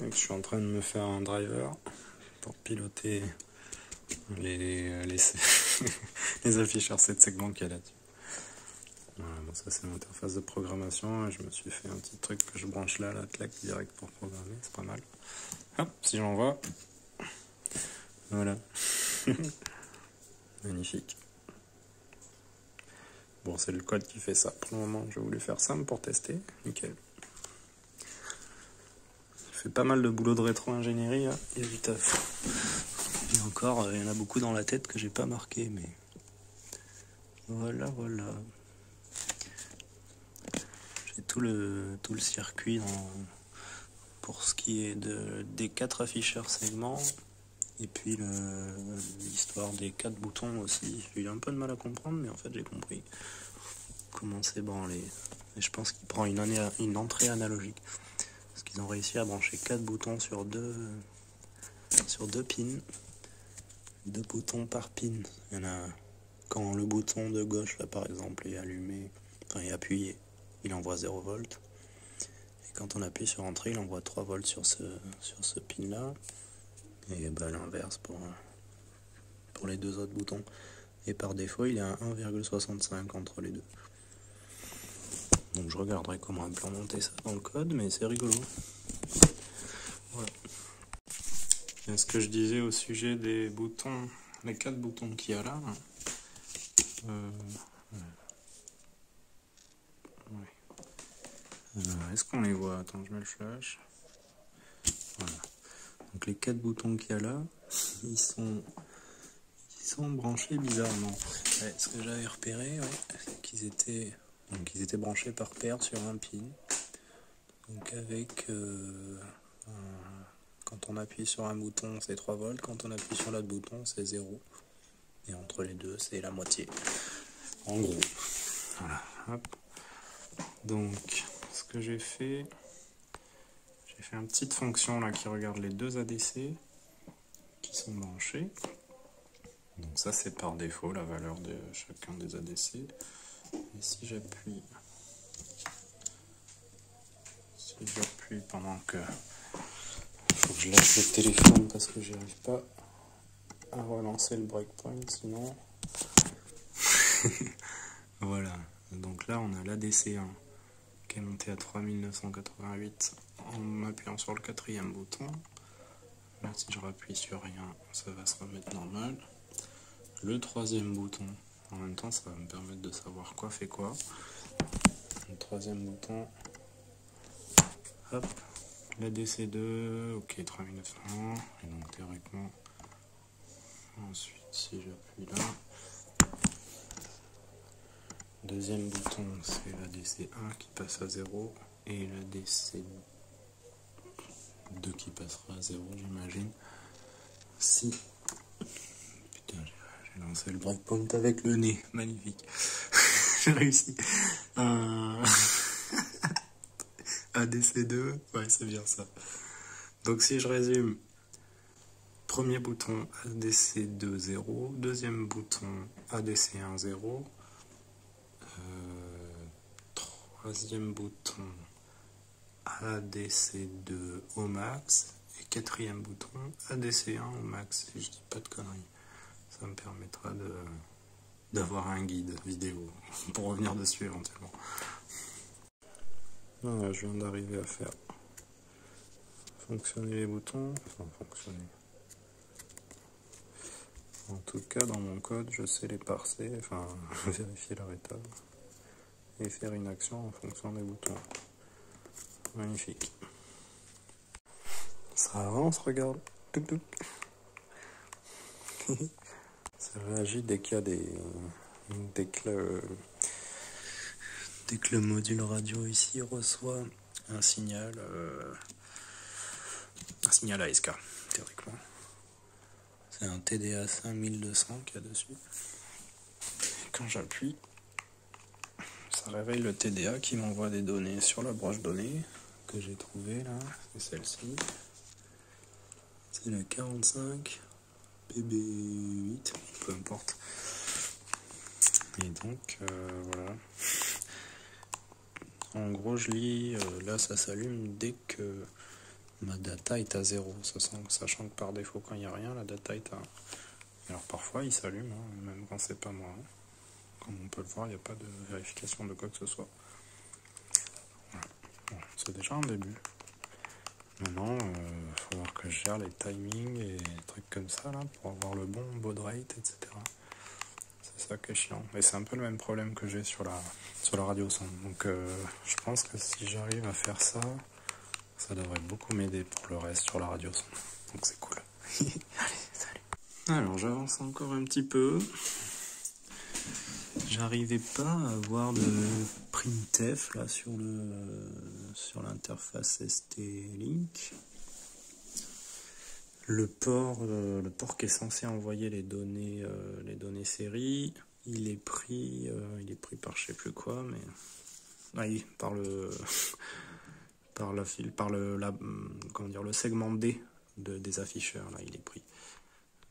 Et que je suis en train de me faire un driver pour piloter les, les afficheurs 7 segments qu'il y a là-dessus. Voilà, bon, ça c'est l'interface de programmation. Et je me suis fait un petit truc que je branche là, la claque direct pour programmer, c'est pas mal. Hop, si j'envoie. Voilà. Magnifique. Bon, c'est le code qui fait ça. Pour le moment, je voulais faire simple pour tester. Nickel. Je fais pas mal de boulot de rétro-ingénierie, hein. Il y a du taf. Et encore, il y en a beaucoup dans la tête que j'ai pas marqué, mais... Voilà. J'ai tout le circuit pour ce qui est des 4 afficheurs segments. Et puis l'histoire des 4 boutons aussi. J'ai eu un peu de mal à comprendre, mais en fait j'ai compris comment c'est branlé. Et je pense qu'il prend une entrée analogique. Parce qu'ils ont réussi à brancher 4 boutons sur deux pins. 2 boutons par pin. Il y en a quand le bouton de gauche là par exemple est allumé, enfin est appuyé, il envoie 0 volts. Et quand on appuie sur entrée, il envoie 3 volts sur ce pin là. Et bah l'inverse pour les 2 autres boutons. Et par défaut, il est à 1,65 entre les deux. Donc je regarderai comment implémenter ça dans le code, mais c'est rigolo. Voilà. Et ce que je disais au sujet des boutons, les 4 boutons qu'il y a là. Est-ce qu'on les voit? Attends, je mets le flash. Voilà. Donc les 4 boutons qu'il y a là, ils sont branchés bizarrement. Ouais, ce que j'avais repéré, c'est qu'ils étaient branchés par paire sur un pin. Donc avec quand on appuie sur un bouton, c'est 3 volts. Quand on appuie sur l'autre bouton, c'est 0. Et entre les deux, c'est la moitié. En gros. Voilà. Hop. Donc, ce que j'ai fait une petite fonction là qui regarde les 2 ADC qui sont branchés. Donc ça c'est par défaut la valeur de chacun des ADC. Et si j'appuie pendant que... Il faut que je lâche le téléphone parce que j'y arrive pas à relancer le breakpoint sinon... Voilà. Donc là on a l'ADC1 qui est monté à 3988 en appuyant sur le 4e bouton. Là si je rappuie sur rien, ça va se remettre normal. Le 3e bouton, en même temps ça va me permettre de savoir quoi fait quoi. Le 3e bouton, hop, la DC2, ok 3900, et donc théoriquement, ensuite si j'appuie là, 2e bouton c'est la DC1 qui passe à 0, et la DC2 qui passera à 0 j'imagine, si... Putain, j'ai lancé le breakpoint avec le nez, magnifique. J'ai réussi. ADC2, ouais c'est bien ça. Donc si je résume, premier bouton ADC2 0, deuxième bouton ADC1 0, troisième bouton ADC2 au max, et quatrième bouton ADC1 au max, si je dis pas de conneries. Ça me permettra d'avoir un guide vidéo pour revenir dessus éventuellement. Voilà, je viens d'arriver à faire fonctionner les boutons, enfin fonctionner. En tout cas, dans mon code, je sais les parser, enfin vérifier leur état et faire une action en fonction des boutons. Magnifique. Ça avance, regarde. Touc, touc. Ça réagit dès qu'il y a dès que le module radio ici reçoit un signal ASK, théoriquement. C'est un TDA 5200 qu'il y a dessus. Et quand j'appuie, ça réveille le TDA qui m'envoie des données sur la broche données que j'ai trouvée là. C'est celle-ci. C'est la 45 PB8, peu importe. Et donc, voilà. En gros, je lis, là ça s'allume dès que ma data est à 0, sachant que par défaut quand il n'y a rien, la data est à 1. Alors parfois il s'allume, hein, même quand c'est pas moi. Hein. Comme on peut le voir, il n'y a pas de vérification de quoi que ce soit. Voilà. Bon, c'est déjà un début. Maintenant, il va falloir que je gère les timings et des trucs comme ça là, pour avoir le bon baud rate, etc. C'est ça qui est chiant. Et c'est un peu le même problème que j'ai sur la radio son. Donc je pense que si j'arrive à faire ça, ça devrait beaucoup m'aider pour le reste sur la radio son. Donc c'est cool. Allez, salut. Alors j'avance encore un petit peu. J'arrivais pas à avoir de printf là sur l'interface ST-Link. Le port qui est censé envoyer les données série, il est pris par je sais plus quoi, mais oui, par le segment D des afficheurs là, il est pris.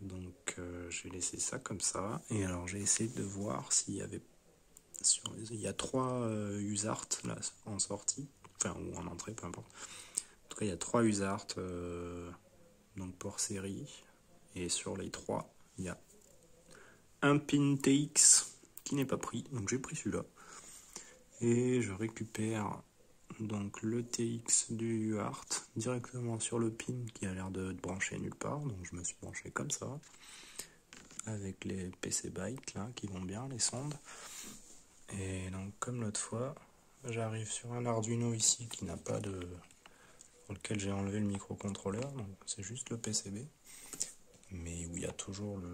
Donc j'ai laissé ça comme ça, et alors j'ai essayé de voir s'il y avait il y a 3 USART là en sortie, enfin ou en entrée, peu importe. En tout cas il y a 3 USART donc port série, et sur les 3 il y a un pin TX qui n'est pas pris, donc j'ai pris celui-là et je récupère donc le TX du UART directement sur le pin qui a l'air de brancher nulle part, donc je me suis branché comme ça avec les PC bytes là qui vont bien, les sondes. Et donc comme l'autre fois, j'arrive sur un Arduino ici qui n'a pas de... pour lequel j'ai enlevé le microcontrôleur, donc c'est juste le PCB, mais où il y a toujours le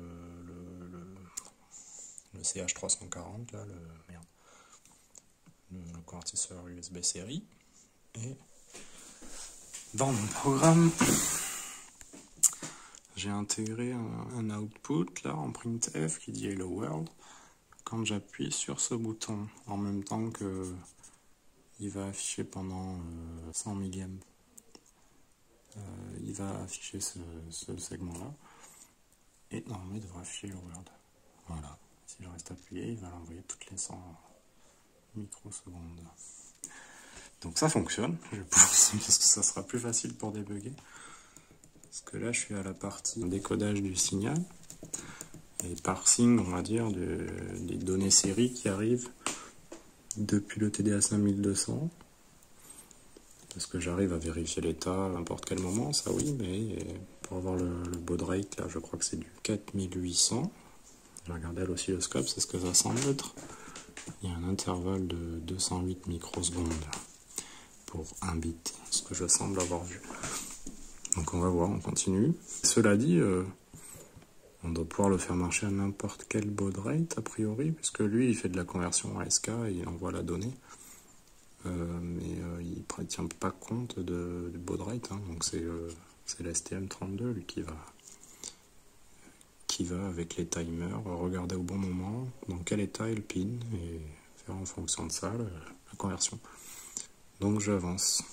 CH340 là, le convertisseur USB série. Et dans mon programme, j'ai intégré un output là en printf qui dit Hello World. Quand j'appuie sur ce bouton, en même temps que il va afficher pendant 100 millièmes, il va afficher ce segment-là, et normalement il devrait afficher Hello World. Voilà, si je reste appuyé, il va l'envoyer toutes les 100 microsecondes. Donc ça fonctionne, je vais pouvoir, parce que ça sera plus facile pour débugger. Parce que là je suis à la partie décodage du signal. Et parsing, on va dire, des données série qui arrivent depuis le TDA 5200. Parce que j'arrive à vérifier l'état à n'importe quel moment, ça oui, mais pour avoir le baud rate, là, je crois que c'est du 4800. Je regardais à l'oscilloscope, c'est ce que ça semble être. Il y a un intervalle de 208 microsecondes pour un bit, ce que je semble avoir vu. Donc on va voir, on continue. Cela dit, on doit pouvoir le faire marcher à n'importe quel baud rate, a priori, puisque lui, il fait de la conversion à SK et il envoie la donnée. Mais il ne tient pas compte du baud rate, hein. Donc c'est l'STM32, lui, qui va, avec les timers, regarder au bon moment dans quel état est le pin, et faire en fonction de ça la conversion. Donc j'avance.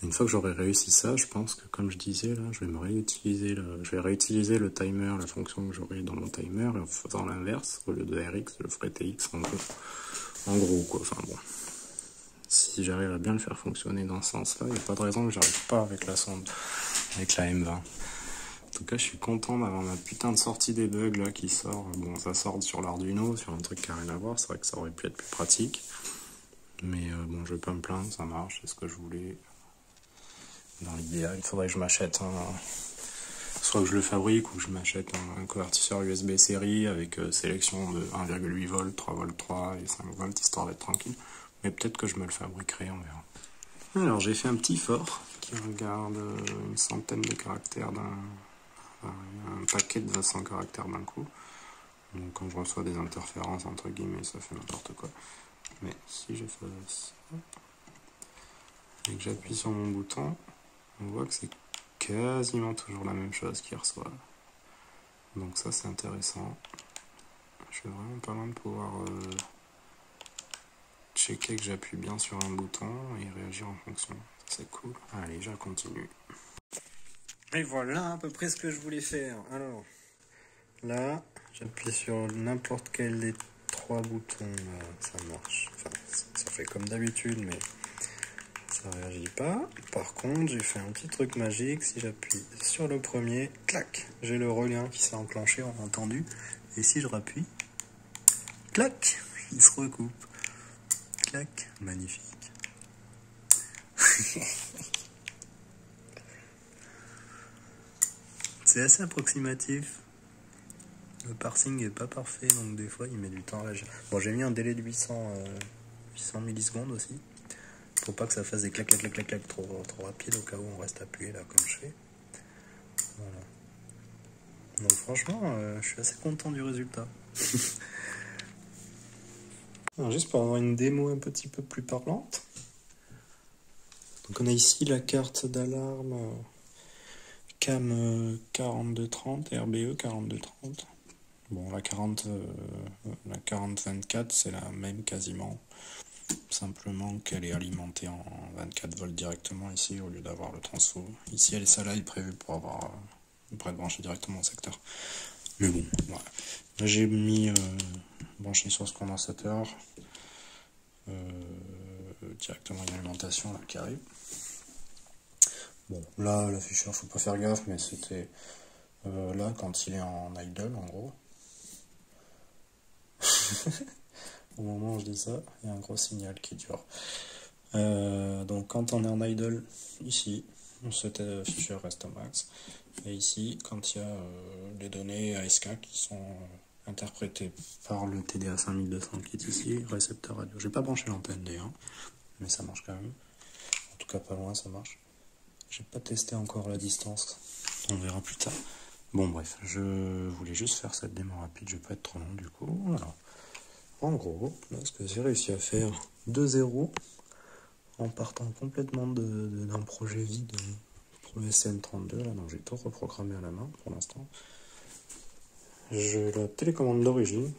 Une fois que j'aurai réussi ça, je pense que, comme je disais, là, je vais réutiliser le timer, la fonction que j'aurai dans mon timer, et en faisant l'inverse, au lieu de RX, je le ferai TX en gros, quoi. Enfin bon, si j'arrive à bien le faire fonctionner dans ce sens-là, il n'y a pas de raison que j'arrive pas avec la sonde, avec la M20. En tout cas, je suis content d'avoir ma putain de sortie des bugs là qui sort. Bon, ça sort sur l'Arduino, sur un truc qui n'a rien à voir, c'est vrai que ça aurait pu être plus pratique. Mais bon, je vais pas me plaindre, ça marche, c'est ce que je voulais. Dans l'idéal, il faudrait que je m'achète soit que je le fabrique ou que je m'achète un convertisseur USB série avec sélection de 1,8 volts, 3 volts 3 et 5 volts, histoire d'être tranquille. Mais peut-être que je me le fabriquerai, on verra. Alors j'ai fait un petit for qui regarde une centaine de caractères un paquet de 200 caractères d'un coup. Donc quand je reçois des interférences, entre guillemets, ça fait n'importe quoi. Mais si je fais ça et que j'appuie sur mon bouton, on voit que c'est quasiment toujours la même chose qu'il reçoit. Donc ça c'est intéressant. Je suis vraiment pas loin de pouvoir checker que j'appuie bien sur un bouton et réagir en fonction. C'est cool. Allez, je continue. Et voilà à peu près ce que je voulais faire. Alors, là, j'appuie sur n'importe quel des 3 boutons. Ça marche. Enfin, ça fait comme d'habitude, mais ça ça réagit pas. Par contre, j'ai fait un petit truc magique. Si j'appuie sur le premier, clac, j'ai le relien qui s'est enclenché, on a entendu. Et si je rappuie, clac, il se recoupe. Clac, magnifique. C'est assez approximatif. Le parsing est pas parfait, donc des fois il met du temps à réagir. Bon, j'ai mis un délai de 800 millisecondes aussi, pour pas que ça fasse des clac clac clac clac clac trop rapide au cas où on reste appuyé là comme je fais. Voilà. Donc franchement, je suis assez content du résultat. Alors, juste pour avoir une démo un petit peu plus parlante. Donc on a ici la carte d'alarme CAM 4230, RBE 4230. Bon, la 4024, c'est la même quasiment. Simplement qu'elle est alimentée en 24 volts directement ici au lieu d'avoir le transfo. Ici, celle-là est prévue pour être branchée directement au secteur. Mais bon, voilà. Là, j'ai mis branché sur ce condensateur. Directement une alimentation là, qui arrive. Bon, là, l'afficheur, faut pas faire gaffe, mais c'était là quand il est en idle, en gros. Au moment où je dis ça, il y a un gros signal qui dure. Donc quand on est en idle, ici, cet afficheur reste au max. Et ici, quand il y a les données ASK qui sont interprétées par le TDA 5200 qui est ici, récepteur radio. J'ai pas branché l'antenne d'ailleurs, mais ça marche quand même. En tout cas pas loin, ça marche. J'ai pas testé encore la distance, on verra plus tard. Bon bref, je voulais juste faire cette démo rapide, je vais pas être trop long du coup. Voilà. En gros, là, ce que j'ai réussi à faire de zéro, en partant complètement d'un projet vide pour le SN32, là, donc j'ai tout reprogrammé à la main pour l'instant. J'ai la télécommande d'origine,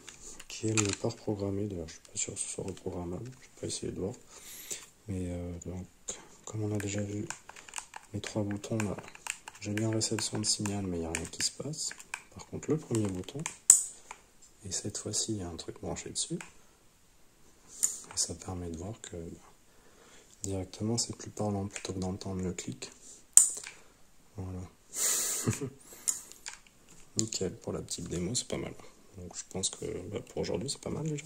qui elle n'est pas reprogrammée, d'ailleurs je suis pas sûr que ce soit reprogrammable, je vais pas essayer de voir. Mais donc, comme on a déjà vu, les trois boutons là, j'ai bien réception de signal, mais il n'y a rien qui se passe. Par contre, le premier bouton, et cette fois-ci, il y a un truc branché dessus. Et ça permet de voir que directement, c'est plus parlant plutôt que d'entendre le clic. Voilà. Nickel, pour la petite démo, c'est pas mal. Donc je pense que pour aujourd'hui, c'est pas mal déjà.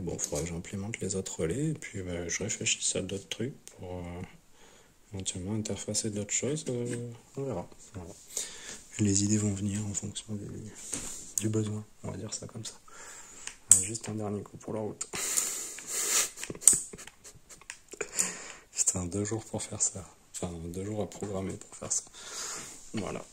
Bon, il faudra que j'implémente les autres relais, et puis je réfléchis à d'autres trucs pour éventuellement interfacer d'autres choses. On verra. Voilà. Les idées vont venir en fonction du besoin, on va dire ça comme ça. Juste un dernier coup pour la route. Putain, 2 jours pour faire ça. Enfin, 2 jours à programmer pour faire ça. Voilà.